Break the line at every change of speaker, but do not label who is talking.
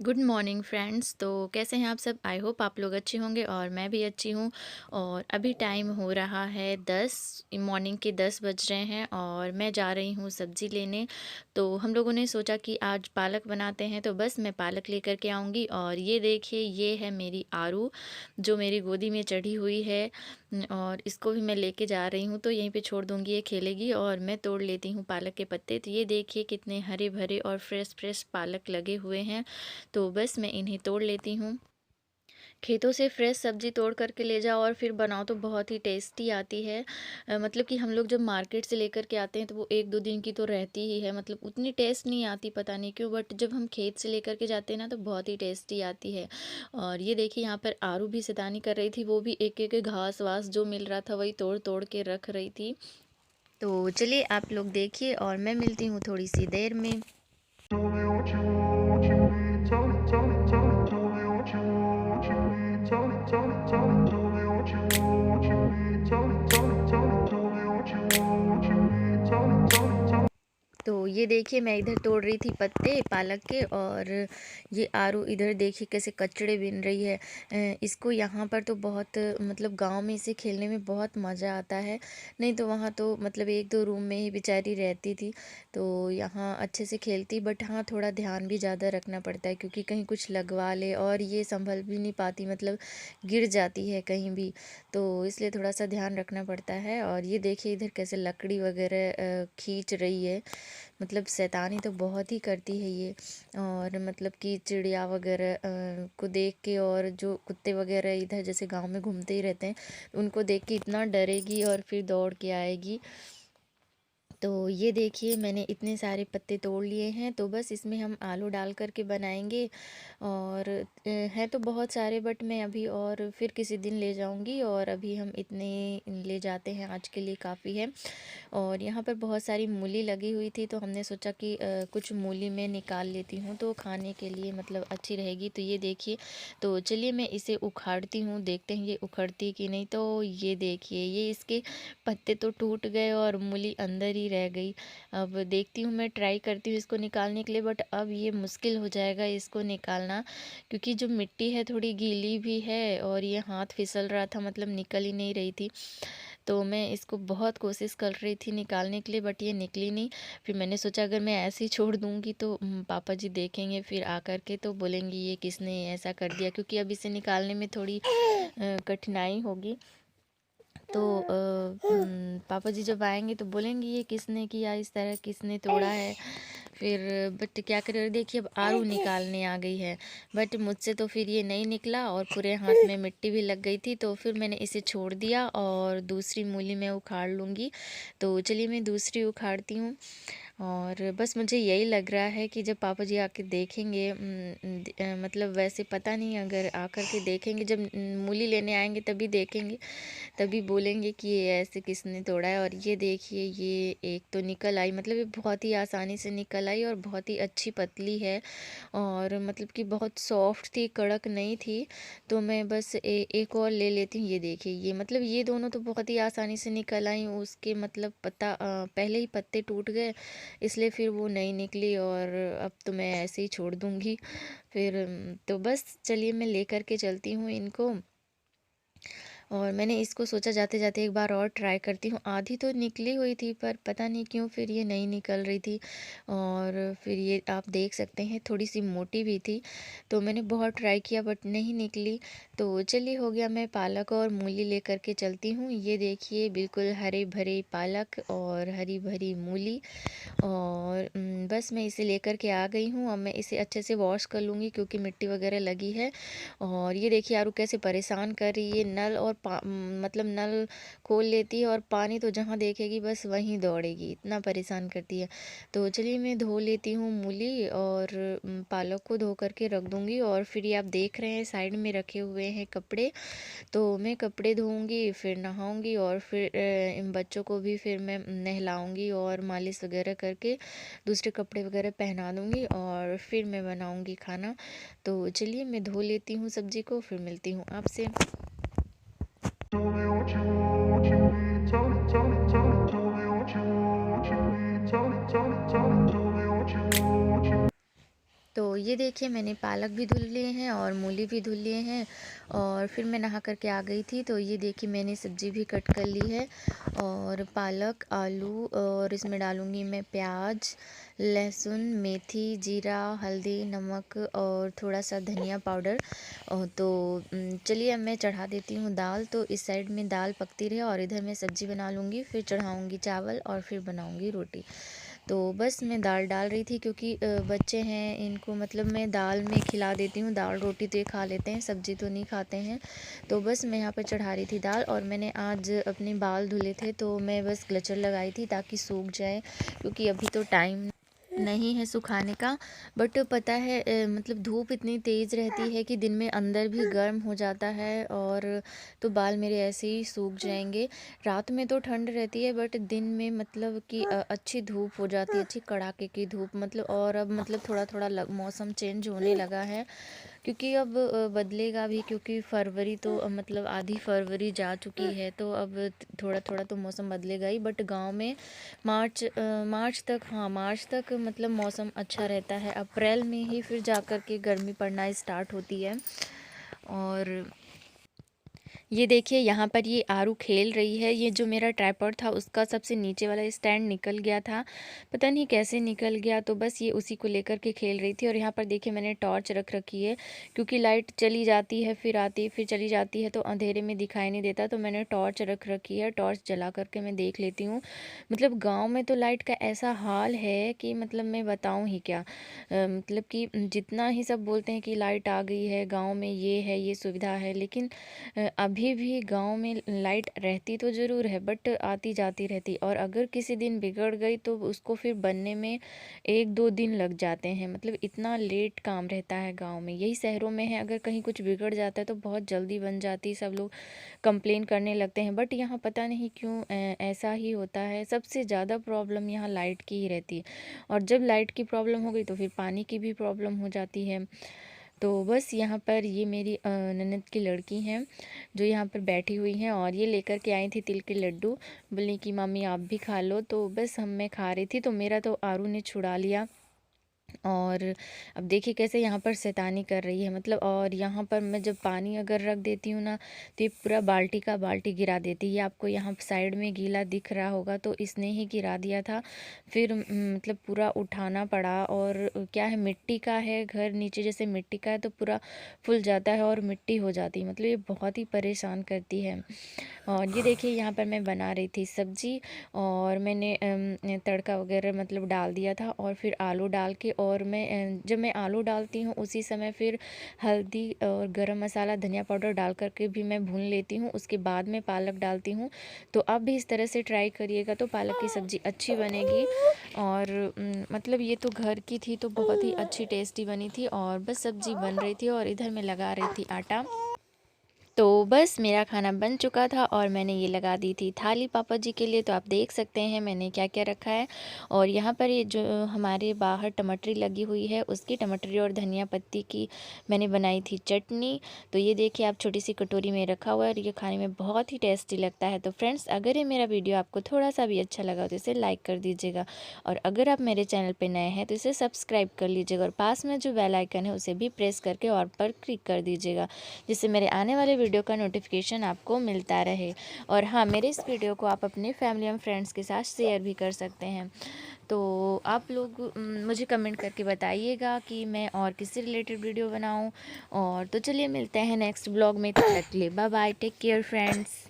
Good morning friends. तो कैसे हैं आप सब? आई होप आप लोग अच्छे होंगे और मैं भी अच्छी हूँ। और अभी टाइम हो रहा है 10, मॉर्निंग के 10 बज रहे हैं और मैं जा रही हूँ सब्ज़ी लेने। तो हम लोगों ने सोचा कि आज पालक बनाते हैं, तो बस मैं पालक लेकर के आऊँगी। और ये देखिए, ये है मेरी आरू जो मेरी गोदी में चढ़ी हुई है। और इसको भी मैं लेके जा रही हूँ, तो यहीं पे छोड़ दूँगी, ये खेलेगी और मैं तोड़ लेती हूँ पालक के पत्ते। तो ये देखिए कितने हरे भरे और फ्रेश फ्रेश पालक लगे हुए हैं। तो बस मैं इन्हें तोड़ लेती हूँ। खेतों से फ्रेश सब्ज़ी तोड़ कर के ले जाओ और फिर बनाओ तो बहुत ही टेस्टी आती है। मतलब कि हम लोग जब मार्केट से लेकर के आते हैं तो वो 1-2 दिन की तो रहती ही है, मतलब उतनी टेस्ट नहीं आती, पता नहीं क्यों, बट जब हम खेत से लेकर के जाते हैं ना तो बहुत ही टेस्टी आती है। और ये देखिए यहाँ पर आरू भी शैतानी कर रही थी, वो भी एक-एक घास-वास जो मिल रहा था वही तोड़-तोड़ के रख रही थी। तो चलिए आप लोग देखिए और मैं मिलती हूँ थोड़ी-सी देर में।
Tell me what you want, what you need. Tell me what you want, what you need. Tell me what you want, what you need. Tell me what you want, what you need. Tell me.
तो ये देखिए मैं इधर तोड़ रही थी पत्ते पालक के, और ये आरू इधर देखिए कैसे कचड़े बीन रही है। इसको यहाँ पर तो बहुत, मतलब गांव में इसे खेलने में बहुत मज़ा आता है। नहीं तो वहाँ तो मतलब 1-2 रूम में ही बेचारी रहती थी, तो यहाँ अच्छे से खेलती। बट हाँ, थोड़ा ध्यान भी ज़्यादा रखना पड़ता है क्योंकि कहीं कुछ लगवा ले, और ये संभल भी नहीं पाती, मतलब गिर जाती है कहीं भी, तो इसलिए थोड़ा सा ध्यान रखना पड़ता है। और ये देखिए इधर कैसे लकड़ी वगैरह खींच रही है, मतलब शैतानी तो बहुत ही करती है ये। और मतलब कि चिड़िया वगैरह को देख के, और जो कुत्ते वगैरह इधर जैसे गांव में घूमते ही रहते हैं, उनको देख के इतना डरेगी और फिर दौड़ के आएगी। तो ये देखिए मैंने इतने सारे पत्ते तोड़ लिए हैं, तो बस इसमें हम आलू डाल कर के बनाएंगे। और हैं तो बहुत सारे, बट मैं अभी और फिर किसी दिन ले जाऊंगी, और अभी हम इतने ले जाते हैं, आज के लिए काफ़ी है। और यहाँ पर बहुत सारी मूली लगी हुई थी, तो हमने सोचा कि कुछ मूली मैं निकाल लेती हूँ तो खाने के लिए मतलब अच्छी रहेगी। तो ये देखिए, तो चलिए मैं इसे उखाड़ती हूँ, देखते हैं ये उखड़ती कि नहीं। तो ये देखिए, ये इसके पत्ते तो टूट गए और मूली अंदर ही रह गई। अब देखती हूँ, मैं ट्राई करती हूँ इसको निकालने के लिए, बट अब ये मुश्किल हो जाएगा इसको निकालना, क्योंकि जो मिट्टी है थोड़ी गीली भी है और ये हाथ फिसल रहा था, मतलब निकल ही नहीं रही थी। तो मैं इसको बहुत कोशिश कर रही थी निकालने के लिए, बट ये निकली नहीं। फिर मैंने सोचा अगर मैं ऐसे ही छोड़ दूँगी तो पापा जी देखेंगे फिर आकर के, तो बोलेंगे ये किसने ऐसा कर दिया, क्योंकि अब इसे निकालने में थोड़ी कठिनाई होगी। तो पापा जी जब आएंगे तो बोलेंगे ये किसने किया, इस तरह किसने तोड़ा है। फिर बट क्या करें, देखिए अब आरू निकालने आ गई है, बट मुझसे तो फिर ये नहीं निकला और पूरे हाथ में मिट्टी भी लग गई थी। तो फिर मैंने इसे छोड़ दिया और दूसरी मूली मैं उखाड़ लूँगी। तो चलिए मैं दूसरी उखाड़ती हूँ। और बस मुझे यही लग रहा है कि जब पापा जी आके देखेंगे, मतलब वैसे पता नहीं, अगर आकर के देखेंगे, जब मूली लेने आएंगे तभी देखेंगे, तभी बोलेंगे कि ये ऐसे किसने तोड़ा है। और ये देखिए, ये एक तो निकल आई, मतलब ये बहुत ही आसानी से निकल आई और बहुत ही अच्छी पतली है, और मतलब कि बहुत सॉफ्ट थी, कड़क नहीं थी। तो मैं बस एक और ले लेती हूँ। ये देखिए, ये मतलब ये दोनों तो बहुत ही आसानी से निकल आई, उसके मतलब पत्ता पहले ही पत्ते टूट गए, इसलिए फिर वो नहीं निकली, और अब तो मैं ऐसे ही छोड़ दूँगी। फिर तो बस चलिए मैं लेकर के चलती हूँ इनको। और मैंने इसको सोचा जाते जाते एक बार और ट्राई करती हूँ। आधी तो निकली हुई थी, पर पता नहीं क्यों फिर ये नहीं निकल रही थी। और फिर ये आप देख सकते हैं थोड़ी सी मोटी भी थी, तो मैंने बहुत ट्राई किया बट नहीं निकली। तो चलिए हो गया, मैं पालक और मूली लेकर के चलती हूँ। ये देखिए बिल्कुल हरे भरे पालक और हरी भरी मूली। और बस मैं इसे लेकर के आ गई हूँ। अब मैं इसे अच्छे से वॉश कर लूँगी क्योंकि मिट्टी वगैरह लगी है। और ये देखिए आरू कैसे परेशान कर रही है, नल और मतलब नल खोल लेती है और पानी तो जहाँ देखेगी बस वहीं दौड़ेगी, इतना परेशान करती है। तो चलिए मैं धो लेती हूँ मूली और पालक को धो करके रख दूँगी। और फिर ये आप देख रहे हैं साइड में रखे हुए हैं कपड़े, तो मैं कपड़े धोऊंगी, फिर नहाऊंगी, और फिर इन बच्चों को भी फिर मैं नहलाऊंगी और मालिश वगैरह करके दूसरे कपड़े वगैरह पहना दूंगी, और फिर मैं बनाऊंगी खाना। तो चलिए मैं धो लेती हूँ सब्जी को, फिर मिलती हूँ आपसे।
Tell me what you want, what you need. Tell me what you want, what you need. Tell me what you want, what you need.
तो ये देखिए मैंने पालक भी धुल लिए हैं और मूली भी धुल लिए हैं और फिर मैं नहा करके आ गई थी। तो ये देखिए मैंने सब्ज़ी भी कट कर ली है और पालक, आलू और इसमें डालूँगी मैं प्याज, लहसुन, मेथी, जीरा, हल्दी, नमक और थोड़ा-सा धनिया पाउडर। तो चलिए अब मैं चढ़ा देती हूँ दाल। तो इस साइड में दाल पकती रहे और इधर मैं सब्ज़ी बना लूँगी, फिर चढ़ाऊँगी चावल और फिर बनाऊँगी रोटी। तो बस मैं दाल डाल रही थी क्योंकि बच्चे हैं, इनको मतलब मैं दाल में खिला देती हूँ, दाल रोटी तो ये खा लेते हैं, सब्ज़ी तो नहीं खाते हैं। तो बस मैं यहाँ पे चढ़ा रही थी दाल और मैंने आज अपने बाल धुले थे तो मैं बस क्लचर लगाई थी ताकि सूख जाए, क्योंकि अभी तो टाइम नहीं है सुखाने का। बट पता है मतलब धूप इतनी तेज़ रहती है कि दिन में अंदर भी गर्म हो जाता है और तो बाल मेरे ऐसे ही सूख जाएंगे। रात में तो ठंड रहती है बट दिन में मतलब कि अच्छी धूप हो जाती है, अच्छी कड़ाके की धूप मतलब। और अब मतलब थोड़ा थोड़ा मौसम चेंज होने लगा है क्योंकि अब बदलेगा भी, क्योंकि फरवरी तो मतलब आधी फरवरी जा चुकी है। तो अब थोड़ा थोड़ा तो मौसम बदलेगा ही। बट गांव में मार्च तक, हाँ मार्च तक मतलब मौसम अच्छा रहता है। अप्रैल में ही फिर जा कर के गर्मी पड़ना स्टार्ट होती है। और ये देखिए यहाँ पर ये आरू खेल रही है। ये जो मेरा ट्राइपॉड था उसका सबसे नीचे वाला स्टैंड निकल गया था, पता नहीं कैसे निकल गया। तो बस ये उसी को लेकर के खेल रही थी। और यहाँ पर देखिए मैंने टॉर्च रख रखी है क्योंकि लाइट चली जाती है फिर आती है फिर चली जाती है तो अंधेरे में दिखाई नहीं देता। तो मैंने टॉर्च रख रखी है, टॉर्च जला करके मैं देख लेती हूँ। मतलब गाँव में तो लाइट का ऐसा हाल है कि मतलब मैं बताऊँ ही क्या। मतलब कि जितना ही सब बोलते हैं कि लाइट आ गई है गाँव में, ये है ये सुविधा है, लेकिन अभी भी गांव में लाइट रहती तो ज़रूर है बट आती जाती रहती। और अगर किसी दिन बिगड़ गई तो उसको फिर बनने में 1-2 दिन लग जाते हैं। मतलब इतना लेट काम रहता है गांव में। यही शहरों में है, अगर कहीं कुछ बिगड़ जाता है तो बहुत जल्दी बन जाती है, सब लोग कंप्लेन करने लगते हैं। बट यहाँ पता नहीं क्यों ऐसा ही होता है। सबसे ज़्यादा प्रॉब्लम यहाँ लाइट की ही रहती है और जब लाइट की प्रॉब्लम हो गई तो फिर पानी की भी प्रॉब्लम हो जाती है। तो बस यहाँ पर ये मेरी ननद की लड़की हैं जो यहाँ पर बैठी हुई हैं और ये लेकर के आई थी तिल के लड्डू। बोली कि मम्मी आप भी खा लो। तो बस मैं खा रही थी तो मेरा तो आरू ने छुड़ा लिया। और अब देखिए कैसे यहाँ पर शैतानी कर रही है मतलब। और यहाँ पर मैं जब पानी अगर रख देती हूँ ना तो ये पूरा बाल्टी का बाल्टी गिरा देती है। आपको यहाँ साइड में गीला दिख रहा होगा तो इसने ही गिरा दिया था। फिर मतलब पूरा उठाना पड़ा। और क्या है, मिट्टी का है घर, नीचे जैसे मिट्टी का है तो पूरा फुल जाता है और मिट्टी हो जाती है। मतलब ये बहुत ही परेशान करती है। और ये देखिए यहाँ पर मैं बना रही थी सब्जी और मैंने तड़का वगैरह मतलब डाल दिया था और फिर आलू डाल के, और मैं जब मैं आलू डालती हूँ उसी समय फिर हल्दी और गरम मसाला धनिया पाउडर डाल करके भी मैं भून लेती हूँ, उसके बाद में पालक डालती हूँ। तो आप भी इस तरह से ट्राई करिएगा तो पालक की सब्ज़ी अच्छी बनेगी। और मतलब ये तो घर की थी तो बहुत ही अच्छी टेस्टी बनी थी। और बस सब्ज़ी बन रही थी और इधर मैं लगा रही थी आटा। तो बस मेरा खाना बन चुका था और मैंने ये लगा दी थी थाली पापा जी के लिए। तो आप देख सकते हैं मैंने क्या क्या रखा है। और यहाँ पर ये जो हमारे बाहर टमाटरी लगी हुई है उसकी टमाटरी और धनिया पत्ती की मैंने बनाई थी चटनी। तो ये देखिए आप छोटी सी कटोरी में रखा हुआ है और ये खाने में बहुत ही टेस्टी लगता है। तो फ्रेंड्स अगर ये मेरा वीडियो आपको थोड़ा सा भी अच्छा लगा तो इसे लाइक कर दीजिएगा। और अगर आप मेरे चैनल पर नए हैं तो इसे सब्सक्राइब कर लीजिएगा और पास में जो बेल आइकन है उसे भी प्रेस करके और पर क्लिक कर दीजिएगा, जिससे मेरे आने वाले वीडियो का नोटिफिकेशन आपको मिलता रहे। और हाँ, मेरे इस वीडियो को आप अपने फैमिली एंड फ्रेंड्स के साथ शेयर भी कर सकते हैं। तो आप लोग मुझे कमेंट करके बताइएगा कि मैं और किससे रिलेटेड वीडियो बनाऊं। और तो चलिए मिलते हैं नेक्स्ट ब्लॉग में, तब तक के लिए bye bye, take care friends.